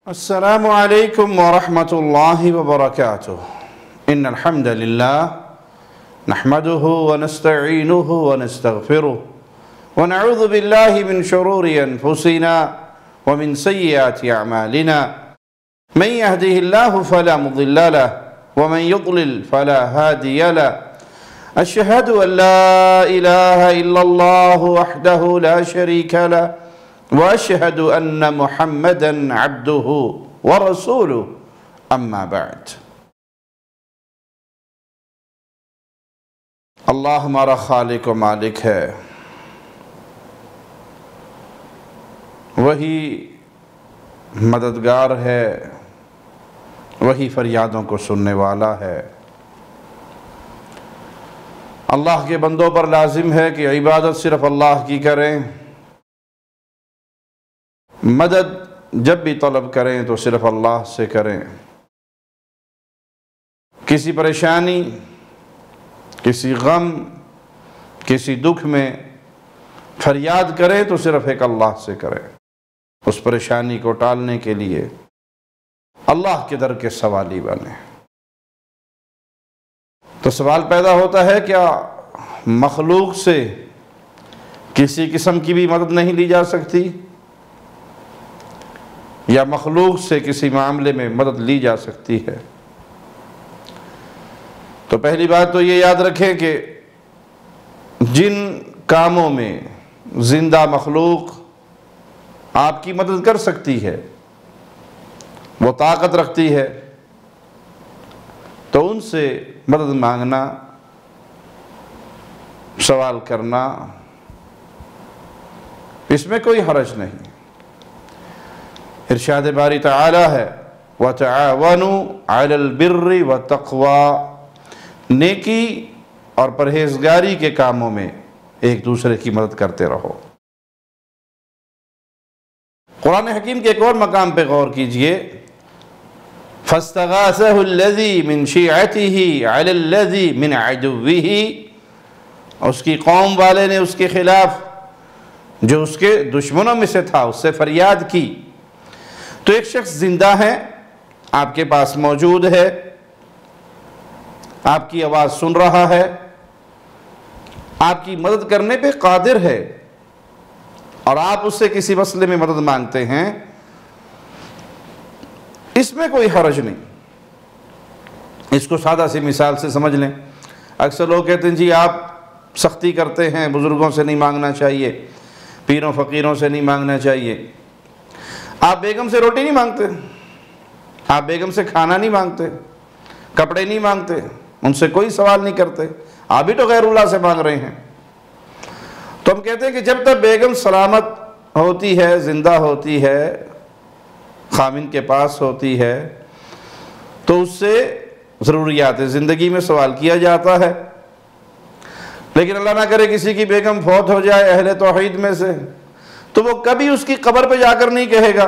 السلام علیکم ورحمۃ اللہ وبرکاتہ ان الحمد للہ نحمده ونستعینه ونستغفره ونعوذ باللہ من شرور انفسنا ومن سیئات اعمالنا من يهده الله فلا مضل له ومن يضلل فلا هادي له اشهد ان لا اله الا الله وحده لا شريك له وأشهد أن محمدًا عبده ورسوله أما بعد اللہ ہمارا خالق و مالک ہے، وہی مددگار ہے، وہی فریادوں کو سننے والا ہے۔ اللہ کے بندوں پر لازم ہے کہ عبادت صرف اللہ کی کریں، مدد جب بھی طلب کریں تو صرف اللہ سے کریں، کسی پریشانی، کسی غم، کسی دکھ میں فریاد کریں تو صرف ایک اللہ سے کریں، اس پریشانی کو ٹالنے کے لیے اللہ کے در کے سوالی بنیں۔ تو سوال پیدا ہوتا ہے، کیا مخلوق سے کسی قسم کی بھی مدد نہیں لی جا سکتی، یا مخلوق سے کسی معاملے میں مدد لی جا سکتی ہے؟ تو پہلی بات تو یہ یاد رکھیں کہ جن کاموں میں زندہ مخلوق آپ کی مدد کر سکتی ہے، وہ طاقت رکھتی ہے، تو ان سے مدد مانگنا، سوال کرنا، اس میں کوئی حرج نہیں۔ ارشاد باری تعالی ہے وَتَعَاوَنُوا عَلَى الْبِرِّ وَالتَّقْوَى، نیکی اور پرہیزگاری کے کاموں میں ایک دوسرے کی مدد کرتے رہو۔ قرآن حکیم کے ایک اور مقام پہ غور کیجئے، فَاسْتَغَاثَهُ الَّذِي مِنْ شِيعَتِهِ عَلَى الَّذِي مِنْ عَدُوِّهِ، اس کی قوم والے نے اس کے خلاف جو اس کے دشمنوں میں سے تھا اس سے فریاد کی۔ تو ایک شخص زندہ ہے، آپ کے پاس موجود ہے، آپ کی آواز سن رہا ہے، آپ کی مدد کرنے پہ قادر ہے، اور آپ اس سے کسی مسئلے میں مدد مانگتے ہیں، اس میں کوئی حرج نہیں۔ اس کو سادہ سی مثال سے سمجھ لیں۔ اکثر لوگ کہتے ہیں جی آپ سختی کرتے ہیں، بزرگوں سے نہیں مانگنا چاہیے، پیروں فقیروں سے نہیں مانگنا چاہیے۔ آپ بیگم سے روٹی نہیں مانگتے، آپ بیگم سے کھانا نہیں مانگتے، کپڑے نہیں مانگتے، ان سے کوئی سوال نہیں کرتے، آپ بھی تو غیر اللہ سے مانگ رہے ہیں۔ تو ہم کہتے ہیں کہ جب تک بیگم سلامت ہوتی ہے، زندہ ہوتی ہے، خامن کے پاس ہوتی ہے، تو اس سے ضروریات زندگی میں سوال کیا جاتا ہے۔ لیکن اللہ نہ کرے کسی کی بیگم فوت ہو جائے اہل توحید میں سے، تو وہ کبھی اس کی قبر پہ جا کر نہیں کہے گا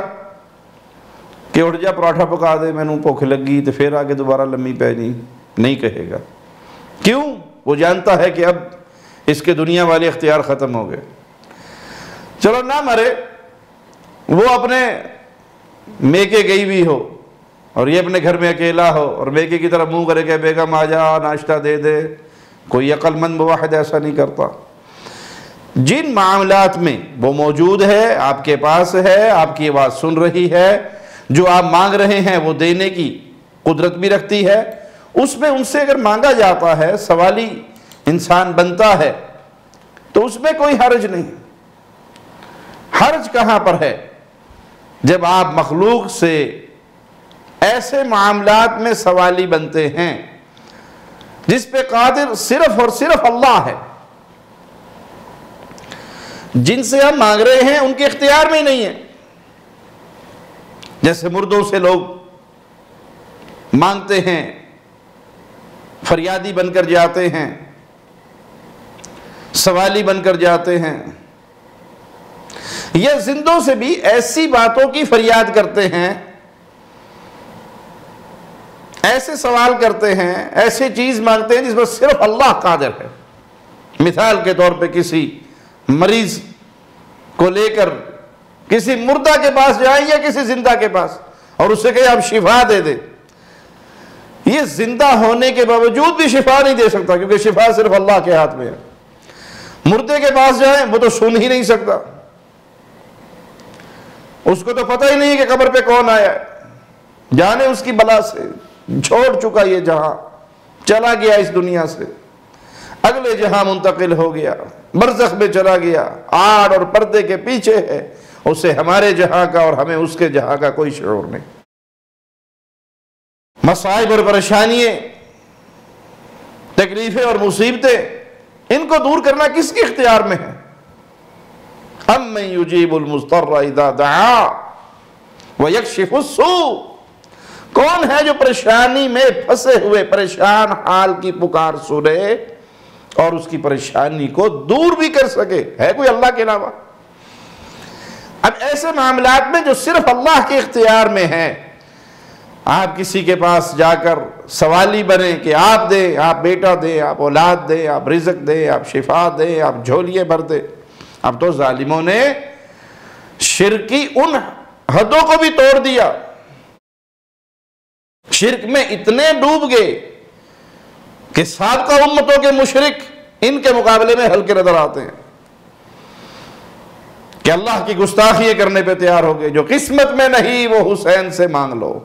کہ اٹھ جا پراٹھا پکا دے، میں نے بھوک لگی تو پھر آگے دوبارہ لمبی پہ نہیں کہے گا۔ کیوں؟ وہ جانتا ہے کہ اب اس کے دنیا والے اختیار ختم ہو گئے۔ چلو نہ مرے، وہ اپنے میکے گئی ہوئی ہو اور یہ اپنے گھر میں اکیلا ہو اور میکے کی طرف منہ کرے کہ بیگم آ جا ناشتہ دے دے، کوئی عقل مند موحد ایسا نہیں کرتا۔ جن معاملات میں وہ موجود ہے، آپ کے پاس ہے، آپ کی آواز سن رہی ہے، جو آپ مانگ رہے ہیں وہ دینے کی قدرت بھی رکھتی ہے، اس میں ان سے اگر مانگا جاتا ہے، سوالی انسان بنتا ہے، تو اس میں کوئی حرج نہیں۔ حرج کہاں پر ہے؟ جب آپ مخلوق سے ایسے معاملات میں سوالی بنتے ہیں جس پہ قادر صرف اور صرف اللہ ہے۔ جن سے ہم مانگ رہے ہیں ان کے اختیار میں ہی نہیں ہے۔ جیسے مردوں سے لوگ مانگتے ہیں، فریادی بن کر جاتے ہیں، سوالی بن کر جاتے ہیں، یہ زندوں سے بھی ایسی باتوں کی فریاد کرتے ہیں، ایسے سوال کرتے ہیں، ایسی چیز مانگتے ہیں جس پر صرف اللہ قادر ہے۔ مثال کے طور پہ کسی مریض کو لے کر کسی مردہ کے پاس جائیں یا کسی زندہ کے پاس، اور اس سے کہے آپ شفا دے دے، یہ زندہ ہونے کے باوجود بھی شفا نہیں دے سکتا، کیونکہ شفا صرف اللہ کے ہاتھ میں ہے۔ مردے کے پاس جائیں وہ تو سن ہی نہیں سکتا، اس کو تو پتہ ہی نہیں کہ قبر پہ کون آیا ہے، جانے اس کی بلا سے، چھوڑ چکا یہ جہاں، چلا گیا اس دنیا سے، اگلے جہاں منتقل ہو گیا، برزخ میں چلا گیا، آڑ اور پردے کے پیچھے ہے، اسے ہمارے جہاں کا اور ہمیں اس کے جہاں کا کوئی شعور نہیں۔ مصائب اور پریشانیاں، تکلیفیں اور مصیبتیں، ان کو دور کرنا کس کے اختیار میں ہے؟ اَمَّن يُجِيبُ الْمُضْطَرَّ إِذَا دَعَا وَيَكْشِفُ السُّوءَ، کون ہے جو پریشانی میں پھنسے ہوئے پریشان حال کی پکار سنے اور اس کی پریشانی کو دور بھی کر سکے؟ ہے کوئی اللہ کے علاوہ؟ اب ایسے معاملات میں جو صرف اللہ کے اختیار میں ہیں، آپ کسی کے پاس جا کر سوالی بنیں کہ آپ دیں، آپ بیٹا دیں، آپ اولاد دیں، آپ رزق دیں، آپ شفا دیں، آپ جھولیے بھر دیں۔ اب تو ظالموں نے شرک کی ان حدوں کو بھی توڑ دیا، شرک میں اتنے ڈوب گئے کہ سابقہ امتوں کے مشرک ان کے مقابلے میں ہلکے نظر آتے ہیں، کہ اللہ کی گستاخی کرنے پہ تیار ہو گئے، جو قسمت میں نہیں وہ حسین سے مانگ لو۔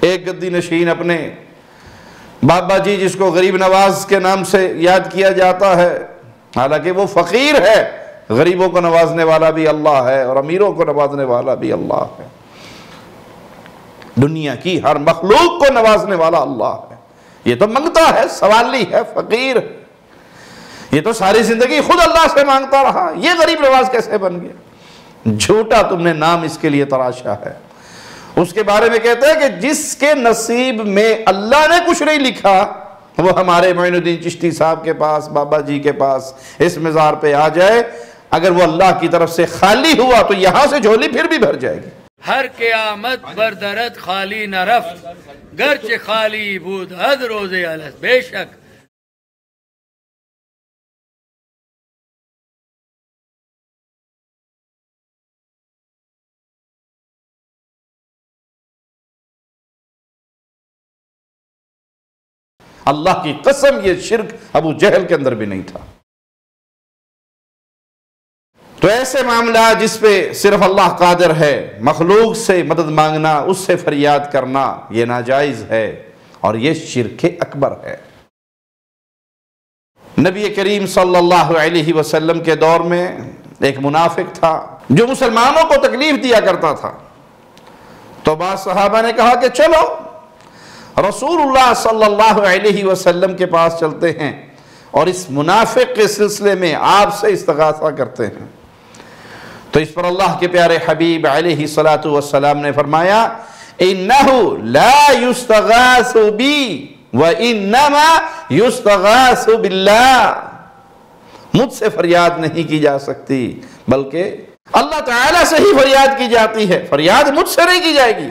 ایک گدی نشین اپنے بابا جی، جس کو غریب نواز کے نام سے یاد کیا جاتا ہے، حالانکہ وہ فقیر ہے، غریبوں کو نوازنے والا بھی اللہ ہے اور امیروں کو نوازنے والا بھی اللہ ہے، دنیا کی ہر مخلوق کو نوازنے والا اللہ ہے۔ یہ تو منگتا ہے، سوالی ہے، فقیر، یہ تو ساری زندگی خود اللہ سے مانگتا رہا، یہ غریب نواز کیسے بن گیا؟ جھوٹا تم نے نام اس کے لیے تراشا ہے۔ اس کے بارے میں کہتے ہیں کہ جس کے نصیب میں اللہ نے کچھ نہیں لکھا، وہ ہمارے معین الدین چشتی صاحب کے پاس، بابا جی کے پاس اس مزار پہ آ جائے، اگر وہ اللہ کی طرف سے خالی ہوا تو یہاں سے جھولی پھر بھی بھر جائے گی۔ ہر قیامت بردرت خالی نہ رفت، گرچہ خالی بود حد روز الست، بے شک اللہ کی قسم یہ شرک ابو جہل کے اندر بھی نہیں تھا۔ تو ایسے معاملات جس پہ صرف اللہ قادر ہے، مخلوق سے مدد مانگنا، اس سے فریاد کرنا، یہ ناجائز ہے اور یہ شرک اکبر ہے۔ نبی کریم صلی اللہ علیہ وسلم کے دور میں ایک منافق تھا جو مسلمانوں کو تکلیف دیا کرتا تھا، تو بعض صحابہ نے کہا کہ چلو رسول اللہ صلی اللہ علیہ وسلم کے پاس چلتے ہیں اور اس منافق کے سلسلے میں آپ سے استغاثہ کرتے ہیں۔ تو اس پر اللہ کے پیارے حبیب علیہ السلام نے فرمایا اِنَّهُ لَا يُسْتَغَاثُ بِي وَإِنَّمَا يُسْتَغَاثُ بِاللَّهِ، مجھ سے فریاد نہیں کی جا سکتی بلکہ اللہ تعالیٰ سے ہی فریاد کی جاتی ہے، فریاد مجھ سے نہیں کی جائے گی۔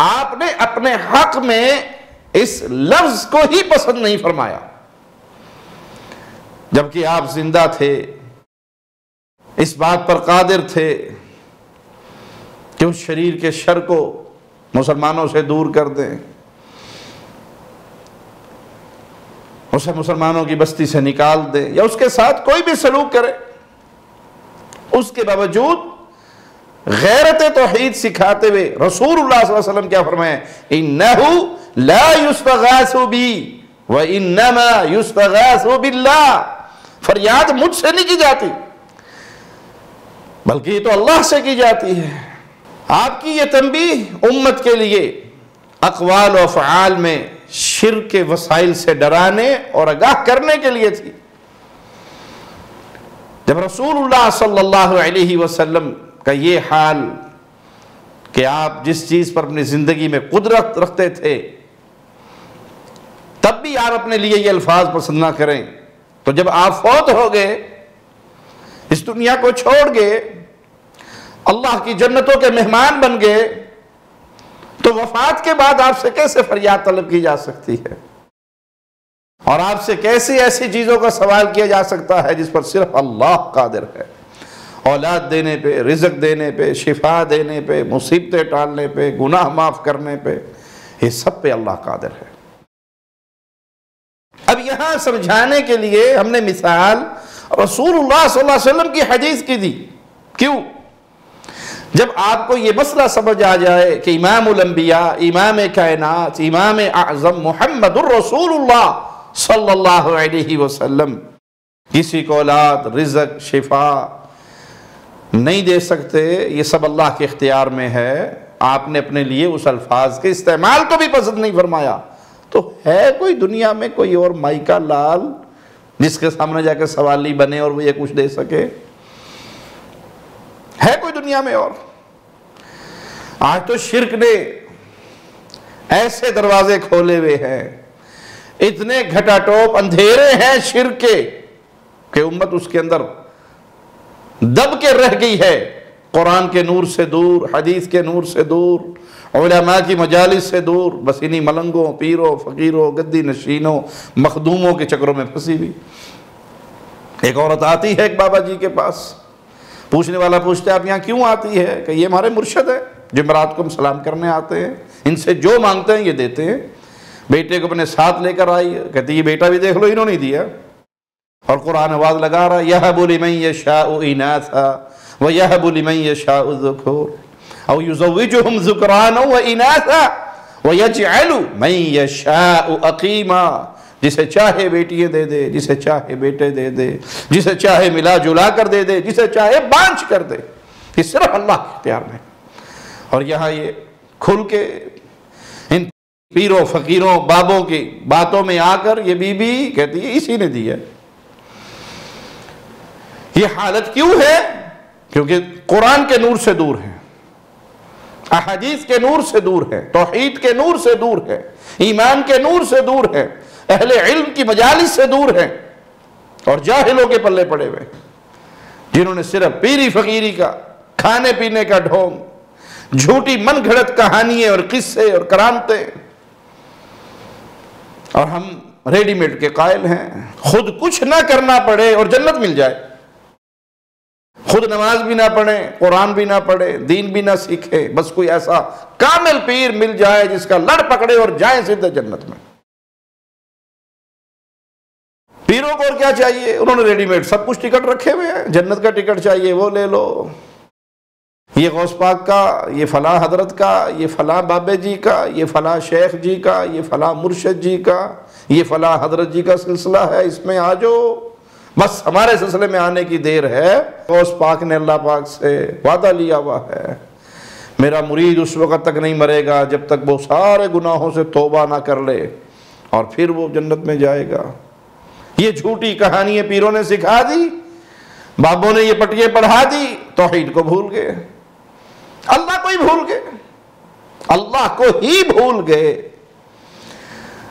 آپ نے اپنے حق میں اس لفظ کو ہی پسند نہیں فرمایا، جبکہ آپ زندہ تھے، اس بات پر قادر تھے کہ اس شریر کے شر کو مسلمانوں سے دور کر دیں، اسے مسلمانوں کی بستی سے نکال دیں یا اس کے ساتھ کوئی بھی سلوک کرے۔ اس کے باوجود غیرت توحید سکھاتے ہوئے رسول اللہ صلی اللہ علیہ وسلم کیا فرمائے؟ اِنَّهُ لَا يُسْتَغَاثُ بِي وَإِنَّمَا يُسْتَغَاثُ بِاللَّهِ، فریاد مجھ سے نہیں کی جاتی بلکہ یہ تو اللہ سے کی جاتی ہے۔ آپ کی یہ تنبیہ امت کے لیے اقوال و افعال میں شرک کے وسائل سے ڈرانے اور آگاہ کرنے کے لیے تھی۔ جب رسول اللہ صلی اللہ علیہ وسلم کا یہ حال کہ آپ جس چیز پر اپنی زندگی میں قدرت رکھتے تھے تب بھی آپ اپنے لیے یہ الفاظ پسند نہ کریں، تو جب آپ فوت ہو گئے، اس دنیا کو چھوڑ گئے، اللہ کی جنتوں کے مہمان بن گئے، تو وفات کے بعد آپ سے کیسے فریاد طلب کی جا سکتی ہے؟ اور آپ سے کیسے ایسی چیزوں کا سوال کیا جا سکتا ہے جس پر صرف اللہ قادر ہے؟ اولاد دینے پہ، رزق دینے پہ، شفا دینے پہ، مصیبتیں ٹالنے پہ، گناہ معاف کرنے پہ، یہ سب پہ اللہ قادر ہے۔ اب یہاں سمجھانے کے لیے ہم نے مثال رسول اللہ صلی اللہ علیہ وسلم کی حدیث کی دی۔ کیوں؟ جب آپ کو یہ مسئلہ سمجھ آ جائے کہ امام الانبیاء، امام کائنات، امام اعظم محمد الرسول اللہ صلی اللہ علیہ وسلم کسی کو اولاد، رزق، شفا نہیں دے سکتے، یہ سب اللہ کے اختیار میں ہے، آپ نے اپنے لیے اس الفاظ کے استعمال کو بھی پسند نہیں فرمایا، تو ہے کوئی دنیا میں کوئی اور مائی کا لال جس کے سامنے جا کے سوالی بنے اور وہ یہ کچھ دے سکے؟ ہے کوئی دنیا میں اور؟ آج تو شرک نے ایسے دروازے کھولے ہوئے ہیں، اتنے گھٹا ٹوپ اندھیرے ہیں شرک کے کہ امت اس کے اندر دب کے رہ گئی ہے، قرآن کے نور سے دور، حدیث کے نور سے دور، علماء کی مجالس سے دور، بس انہی ملنگوں، پیروں، فقیروں، گدی نشینوں، مخدوموں کے چکروں میں پھنسی ہوئی۔ ایک عورت آتی ہے ایک بابا جی کے پاس، پوچھنے والا پوچھتا ہے آپ یہاں کیوں آتی ہے؟ کہ یہ ہمارے مرشد ہے، جمعرات کو ہم سلام کرنے آتے ہیں، ان سے جو مانگتے ہیں یہ دیتے ہیں۔ بیٹے کو اپنے ساتھ لے کر آئی، کہتی یہ بیٹا بھی دیکھ لو انہوں نے دیا، اور قرآن آواز لگا رہا یَهَبُ لِمَن يَشَاءُ إِنَاثًا وَيَهَبُ لِمَن يَشَاءُ الذُّكُورَ أَوْ يُزَوِّجُهُمْ ذُكْرَانًا وَإِنَاثًا وَيَجْعَلُ مَن يَشَاءُ عَقِيمًا، جسے چاہے بیٹیاں دے دے، جسے چاہے بیٹے دے دے، جسے چاہے ملا جلا کر دے دے، جسے چاہے بانچ کر دے، یہ صرف اللہ کے اختیار میں۔ اور یہاں یہ کھل کے ان پیروں، فقیروں، بابوں کی باتوں میں آ کر یہ بی بی کہتی ہے اسی نے دی ہے۔ یہ حالت کیوں ہے؟ کیونکہ قرآن کے نور سے دور ہے، احادیث کے نور سے دور ہے، توحید کے نور سے دور ہے، ایمان کے نور سے دور ہے، اہل علم کی مجالس سے دور ہے، اور جاہلوں کے پلے پڑے ہوئے جنہوں نے صرف پیری فقیری کا، کھانے پینے کا ڈھونگ، جھوٹی من گھڑت کہانیاں اور قصے اور کرامتیں، اور ہم ریڈی میڈ کے قائل ہیں، خود کچھ نہ کرنا پڑے اور جنت مل جائے، خود نماز بھی نہ پڑھیں، قرآن بھی نہ پڑھیں، دین بھی نہ سیکھیں، بس کوئی ایسا کامل پیر مل جائے جس کا لڑ پکڑے اور جائیں سیدھے جنت میں۔ پیروں کو اور کیا چاہیے؟ انہوں نے ریڈی میڈ سب کچھ ٹکٹ رکھے ہوئے ہیں، جنت کا ٹکٹ چاہیے وہ لے لو، یہ غوث پاک کا، یہ فلاں حضرت کا، یہ فلاں بابے جی کا، یہ فلاں شیخ جی کا، یہ فلاں مرشد جی کا، یہ فلاں حضرت جی کا سلسلہ ہے، اس میں آ جاؤ، بس ہمارے سلسلے میں آنے کی دیر ہے۔ غوث پاک نے اللہ پاک سے وعدہ لیا ہوا ہے، میرا مرید اس وقت تک نہیں مرے گا جب تک وہ سارے گناہوں سے توبہ نہ کر لے، اور پھر وہ جنت میں جائے گا۔ یہ جھوٹی کہانیاں پیروں نے سکھا دی، بابوں نے یہ پٹیاں پڑھا دی، توحید کو بھول گئے، اللہ کو ہی بھول گئے، اللہ کو ہی بھول گئے۔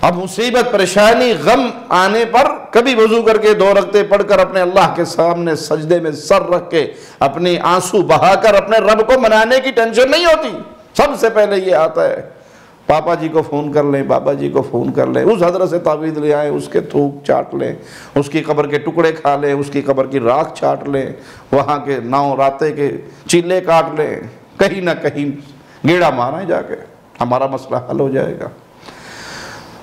اب مصیبت، پریشانی، غم آنے پر کبھی وضو کر کے 2 رکعتیں پڑھ کر اپنے اللہ کے سامنے سجدے میں سر رکھ کے اپنے آنسو بہا کر اپنے رب کو منانے کی ٹینشن نہیں ہوتی، سب سے پہلے یہ آتا ہے پاپا جی کو فون کر لیں، بابا جی کو فون کر لیں، اس حضرت سے تعویذ لے آئیں، اس کے تھوک چاٹ لیں، اس کی قبر کے ٹکڑے کھا لیں، اس کی قبر کی راکھ چاٹ لیں، وہاں کے 9 راتے کے چیلے کاٹ لیں، کہیں نہ کہیں گیڑا ماریں جا کے، ہمارا مسئلہ حل ہو جائے گا۔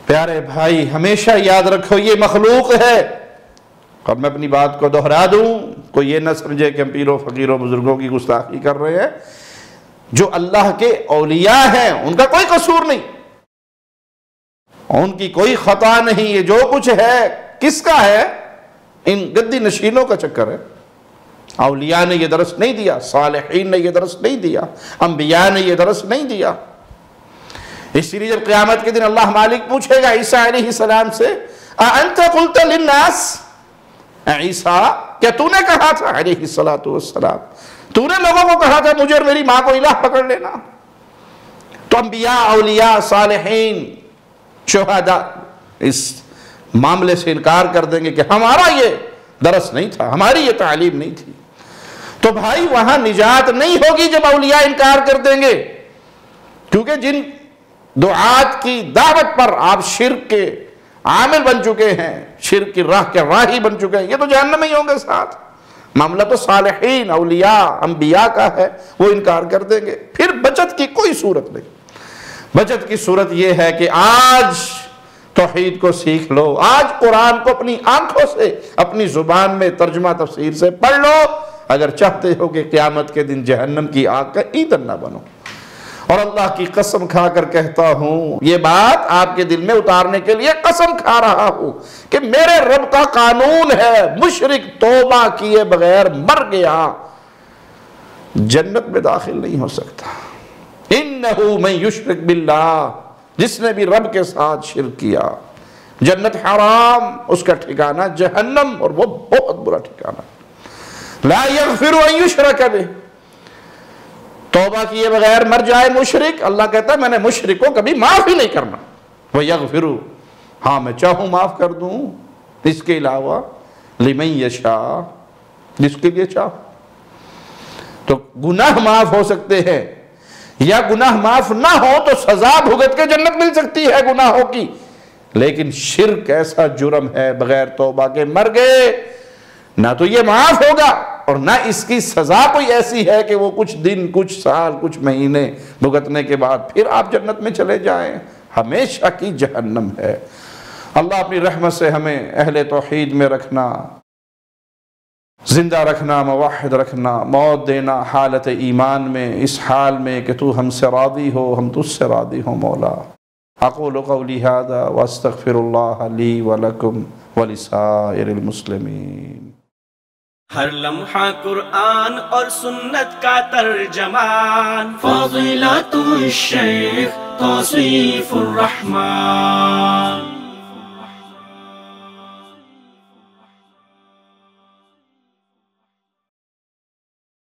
پیارے بھائی، ہمیشہ یاد رکھو یہ مخلوق ہے، اور میں اپنی بات کو دہرا دوں، کوئی یہ نہ سمجھے کہ ہم پیروں فقیروں بزرگوں کی گستاخی کر رہے ہیں، جو اللہ کے اولیاء ہیں ان کا کوئی قصور نہیں، ان کی کوئی خطا نہیں، یہ جو کچھ ہے کس کا ہے؟ ان گدی نشینوں کا چکر ہے۔ اولیاء نے یہ درس نہیں دیا، صالحین نے یہ درس نہیں دیا، انبیاء نے یہ درس نہیں دیا۔ اس لیے جب قیامت کے دن اللہ مالک پوچھے گا عیسیٰ علیہ السلام سے اَأَنْتَ قُلْتَ لِلنَّاسِ، عیسیٰ کیا تو نے کہا تھا علیہ السلام، تو نے لوگوں کو کہا تھا مجھے اور میری ماں کو الہ پکڑ لینا؟ تو انبیاء، اولیاء، صالحین، شہداء، اس معاملے سے انکار کر دیں گے کہ ہمارا یہ درس نہیں تھا، ہماری یہ تعلیم نہیں تھی، تو بھائی وہاں نجات نہیں ہوگی جب اولیاء انکار کر دیں گے، کیونکہ جن دعات کی دعوت پر آپ شرک کے عامل بن چکے ہیں، شرک کی راہ کے راہی بن چکے ہیں، یہ تو جہنم ہی ہوں گے ساتھ۔ معاملہ تو صالحین، اولیاء، انبیاء کا ہے، وہ انکار کر دیں گے، پھر بچت کی کوئی صورت نہیں۔ بچت کی صورت یہ ہے کہ آج توحید کو سیکھ لو، آج قرآن کو اپنی آنکھوں سے، اپنی زبان میں ترجمہ تفسیر سے پڑھ لو، اگر چاہتے ہو کہ قیامت کے دن جہنم کی آگ کا ایندھن نہ بنو۔ اور اللہ کی قسم کھا کر کہتا ہوں، یہ بات آپ کے دل میں اتارنے کے لیے قسم کھا رہا ہوں کہ میرے رب کا قانون ہے، مشرک توبہ کیے بغیر مر گیا جنت میں داخل نہیں ہو سکتا۔ انہو من یشرک باللہ، جس نے بھی رب کے ساتھ شرک کیا، جنت حرام، اس کا ٹھکانہ جہنم، اور وہ بہت برا ٹھکانہ۔ لا یغفر ان یشرک بہ، توبہ کیے بغیر مر جائے مشرک، اللہ کہتا ہے میں نے مشرک کو کبھی معاف ہی نہیں کرنا۔ وَيَغْفِرُ، ہاں میں چاہوں معاف کر دوں، اس کے علاوہ لِمَن یشاء، جس کے لیے چاہوں۔ تو گناہ معاف ہو سکتے ہیں، یا گناہ معاف نہ ہو تو سزا بھگت کے جنت مل سکتی ہے گناہوں کی، لیکن شرک ایسا جرم ہے بغیر توبہ کے مر گئے، نہ تو یہ معاف ہوگا اور نہ اس کی سزا کوئی ایسی ہے کہ وہ کچھ دن، کچھ سال، کچھ مہینے بھگتنے کے بعد پھر آپ جنت میں چلے جائیں، ہمیشہ کی جہنم ہے۔ اللہ اپنی رحمت سے ہمیں اہل توحید میں رکھنا، زندہ رکھنا، موحد رکھنا، موت دینا حالت ایمان میں، اس حال میں کہ تو ہم سے راضی ہو، ہم تجھ سے راضی ہو مولا۔ اقول قولی ھذا واستغفر اللہ لی ولکم ولسائر المسلمین۔ ہر لمحہ قرآن اور سنت کا ترجمان، فضیلت الشیخ توصیف الرحمان۔